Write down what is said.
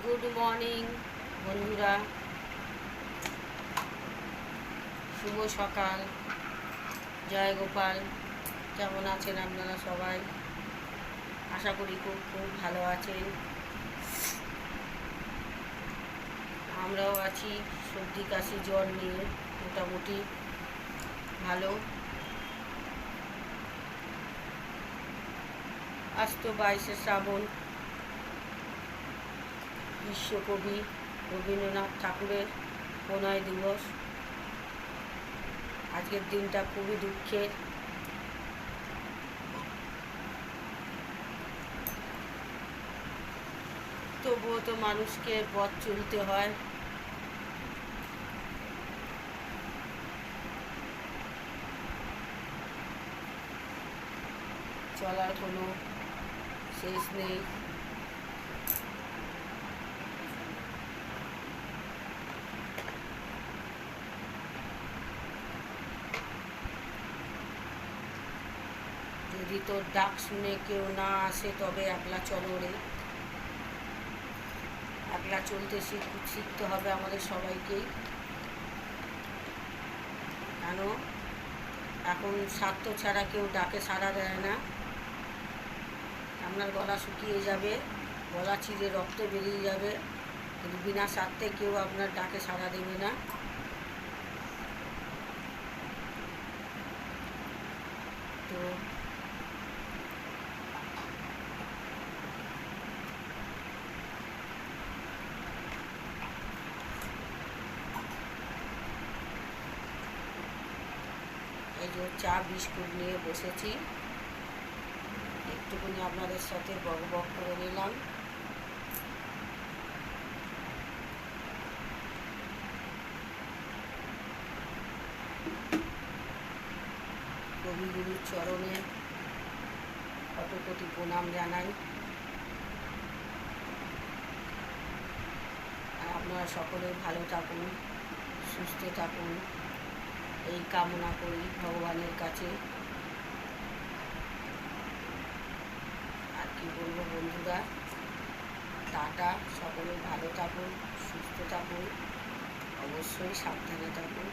Good morning বন্ধুরা, শুভ সকাল। জয় গোপাল। কেমন আছেন আপনারা সবাই? আশা করি খুব খুব ভালো আছেন। আমরাও আছি সর্দি কাশি জ্বর নিয়ে মোটামুটি ভালো। আজ তো 22শে শ্রাবণ, বিশ্বকবি রবীন্দ্রনাথ ঠাকুরের প্রণয় দিবস। আজকের দিনটা খুবই দুঃখের। তবুও তো মানুষকে পথ চলতে হয়। চলার কোনো শেষ নেই। যদি তোর ডাক শুনে কেউ না আসে তবে একলা চলো রে। একলা চলতে শিখতে হবে আমাদের সবাইকেই। কেন এখন স্বার্থ ছাড়া কেউ ডাকে সাড়া দেয় না। আপনার গলা শুকিয়ে যাবে, গলা চিরে রক্ত বেরিয়ে যাবে, কিন্তু বিনা স্বার্থে কেউ আপনার ডাকে সাড়া দেবে না। তো এই যে চা বিস্কুট নিয়ে বসেছি, একটুখানি আপনাদের সাথে বক বক করে নিলাম। কবিগুরুর চরণে কত কোটি প্রণাম জানাই। আর আপনারা সকলে ভালো থাকুন, সুস্থ থাকুন, এই কামনা করি ভগবানের কাছে। আর কি বলবো বন্ধুরা, টাটা। সকলে ভালো থাকুন, সুস্থ থাকুন, অবশ্যই সাবধানে থাকুন।